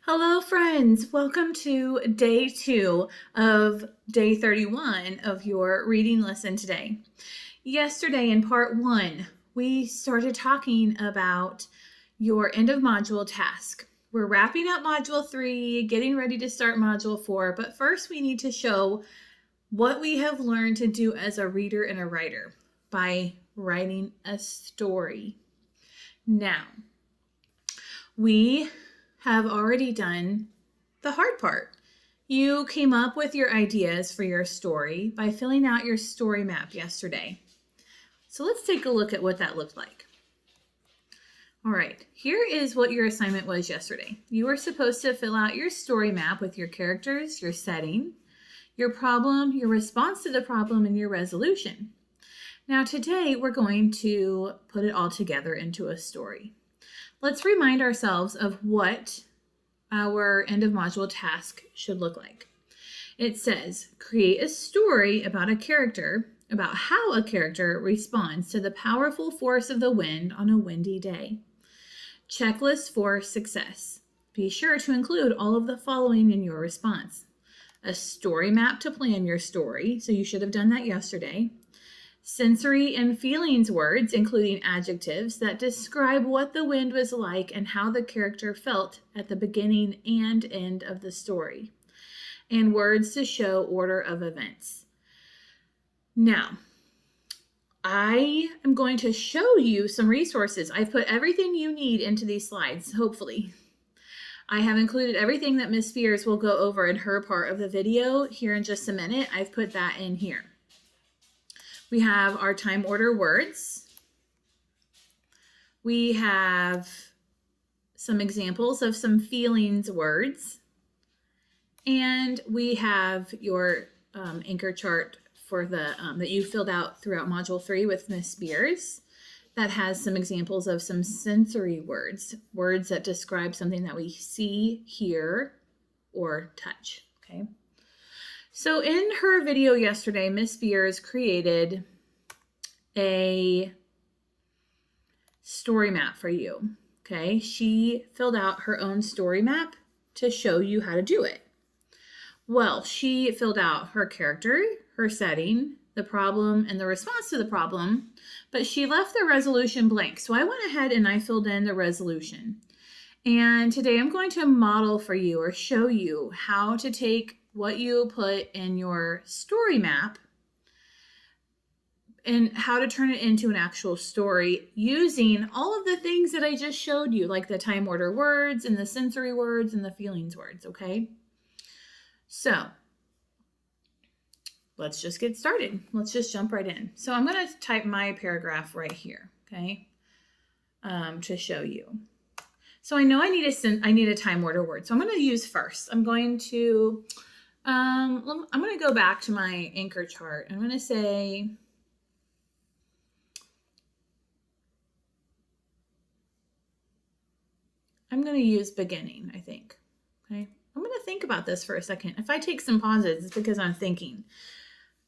Hello, friends. Welcome to day 2 of day 31 of your reading lesson today. Yesterday in part 1, we started talking about your end of module task. We're wrapping up module 3, getting ready to start module 4, but first we need to show what we have learned to do as a reader and a writer by writing a story. Now, we have already done the hard part. You came up with your ideas for your story by filling out your story map yesterday. So let's take a look at what that looked like. All right, here is what your assignment was yesterday. You were supposed to fill out your story map with your characters, your setting, your problem, your response to the problem, and your resolution. Now today we're going to put it all together into a story. Let's remind ourselves of what our end of module task should look like. It says, create a story about a character, about how a character responds to the powerful force of the wind on a windy day. Checklist for success. Be sure to include all of the following in your response. A story map to plan your story, so you should have done that yesterday. Sensory and feelings words, including adjectives that describe what the wind was like and how the character felt at the beginning and end of the story. And words to show order of events. Now, I am going to show you some resources. I've put everything you need into these slides, hopefully. I have included everything that Ms. Spears will go over in her part of the video here in just a minute. I've put that in here. We have our time order words. We have some examples of some feelings words. And we have your anchor chart for the that you filled out throughout Module 3 with Ms. Spears that has some examples of some sensory words, words that describe something that we see, hear, or touch, okay? So in her video yesterday, Ms. Spears created a story map for you, okay? She filled out her own story map to show you how to do it. Well, she filled out her character, her setting, the problem, and the response to the problem, but she left the resolution blank. So I went ahead and I filled in the resolution. And today I'm going to model for you or show you how to take what you put in your story map and how to turn it into an actual story using all of the things that I just showed you, like the time order words and the sensory words and the feelings words, okay? So let's just get started. Let's just jump right in. So I'm going to type my paragraph right here, okay, to show you. So I know I need a time order word. So I'm going to use first. I'm going to go back to my anchor chart. I'm going to say, I'm going to use beginning, I think, okay? I'm going to think about this for a second. If I take some pauses, it's because I'm thinking.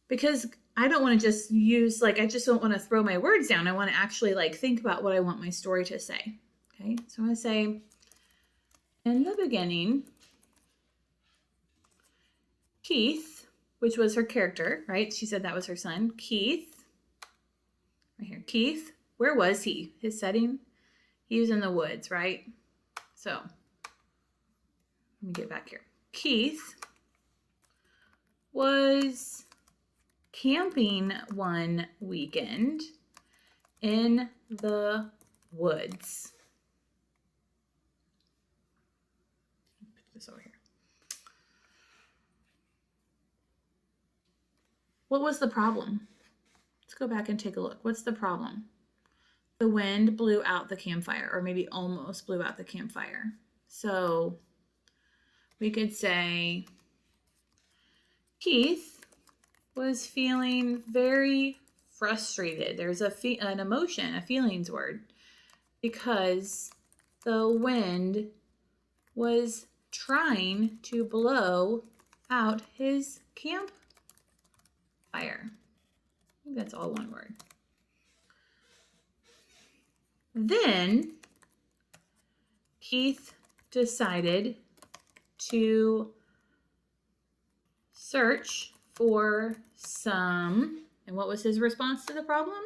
Because I don't want to just use, I just don't want to throw my words down. I want to actually, think about what I want my story to say. Okay, so I'm going to say, in the beginning, Keith, which was her character, right? She said that was her son. Keith, right here. Keith, where was he? His setting? He was in the woods, right? So, let me get back here. Keith was camping one weekend in the woods. Put this over here. What was the problem? Let's go back and take a look. What's the problem? The wind blew out the campfire, or maybe almost blew out the campfire. So we could say Keith was feeling very frustrated. There's an emotion, a feelings word, because the wind was trying to blow out his campfire. I think that's all one word. Then Keith decided to search for some, and what was his response to the problem?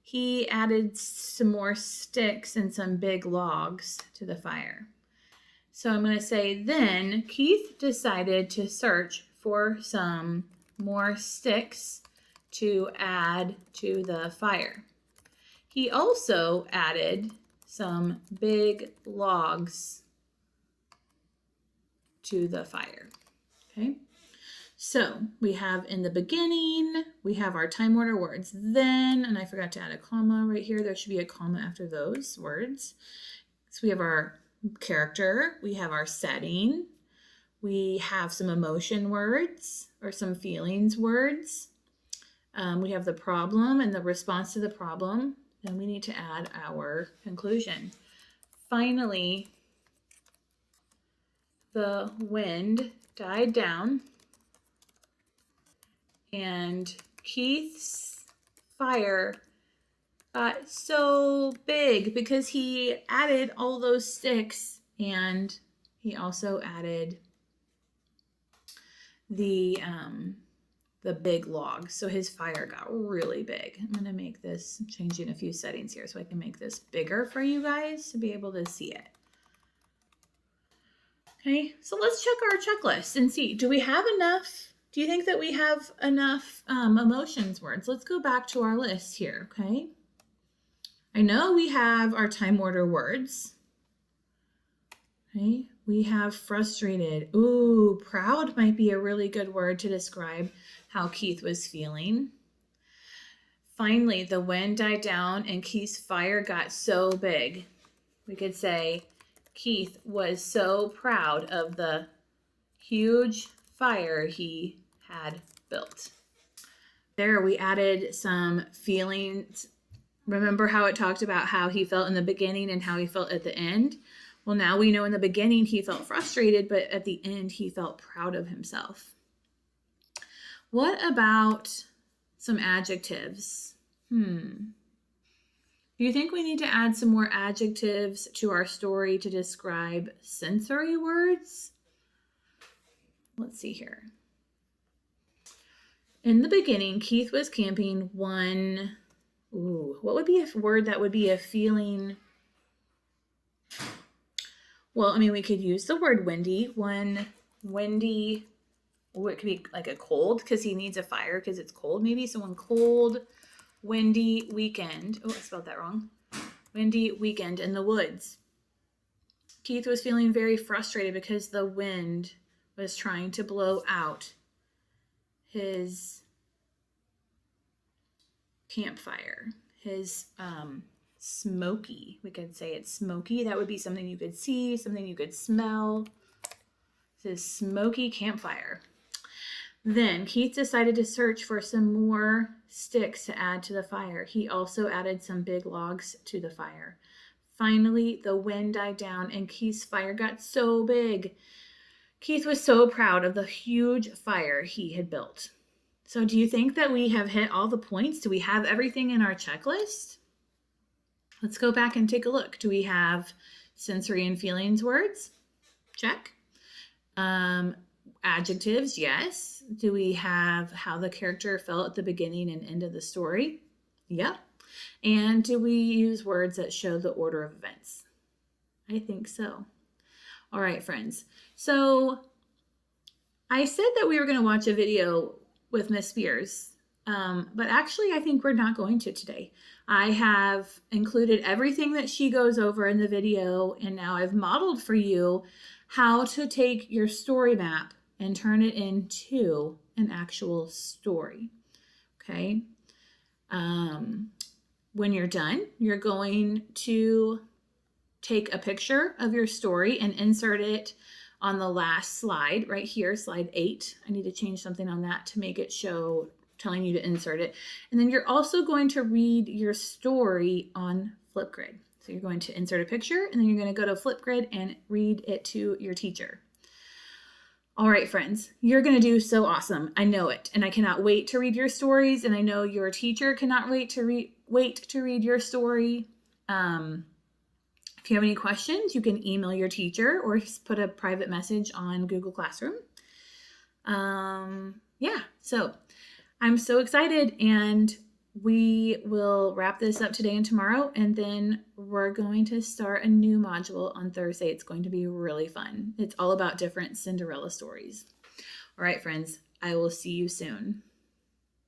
He added some more sticks and some big logs to the fire. So I'm going to say, then Keith decided to search for some more sticks to add to the fire. He also added some big logs to the fire. Okay. So we have in the beginning, we have our time order words. Then, and I forgot to add a comma right here. There should be a comma after those words. So we have our character. We have our setting. We have some emotion words or some feelings words. We have the problem and the response to the problem. Then we need to add our conclusion. Finally, the wind died down. And Keith's fire got so big because he added all those sticks, and he also added the big logs. So his fire got really big. I'm going to make this, changing a few settings here so I can make this bigger for you guys to be able to see it. Okay, so let's check our checklist and see, do we have enough? Do you think that we have enough emotions words? Let's go back to our list here, okay? I know we have our time order words. Okay, we have frustrated. Ooh, proud might be a really good word to describe how Keith was feeling. Finally, the wind died down and Keith's fire got so big. We could say Keith was so proud of the huge fire he had built. There we added some feelings. Remember how it talked about how he felt in the beginning and how he felt at the end? Well, now we know in the beginning he felt frustrated, but at the end he felt proud of himself. What about some adjectives? Do you think we need to add some more adjectives to our story to describe sensory words? Let's see here. In the beginning, Keith was camping one. What would be a word that would be a feeling? Well, I mean, we could use the word windy. One windy. It could be like a cold because he needs a fire because it's cold maybe. So one cold, windy weekend. Oh, I spelled that wrong. Windy weekend in the woods. Keith was feeling very frustrated because the wind was trying to blow out his campfire, his smoky. We could say it's smoky. That would be something you could see, something you could smell. It's his smoky campfire. Then Keith decided to search for some more sticks to add to the fire. He also added some big logs to the fire. Finally, the wind died down and Keith's fire got so big. Keith was so proud of the huge fire he had built. So do you think that we have hit all the points? Do we have everything in our checklist? Let's go back and take a look. Do we have sensory and feelings words? Check. Adjectives, yes. Do we have how the character felt at the beginning and end of the story? Yep. And do we use words that show the order of events? I think so. All right, friends. So I said that we were going to watch a video with Miss Spears, but actually I think we're not going to today. I have included everything that she goes over in the video, and now I've modeled for you how to take your story map and turn it into an actual story. Okay. When you're done, you're going to take a picture of your story and insert it on the last slide right here, slide 8. I need to change something on that to make it show, telling you to insert it. And then you're also going to read your story on Flipgrid. So you're going to insert a picture and then you're going to go to Flipgrid and read it to your teacher. All right, friends, you're going to do so awesome. I know it. And I cannot wait to read your stories. And I know your teacher cannot wait to read your story. If you have any questions, you can email your teacher or put a private message on Google Classroom. So I'm so excited, and we will wrap this up today and tomorrow, and then we're going to start a new module on Thursday. It's going to be really fun. It's all about different Cinderella stories. All right, friends, I will see you soon.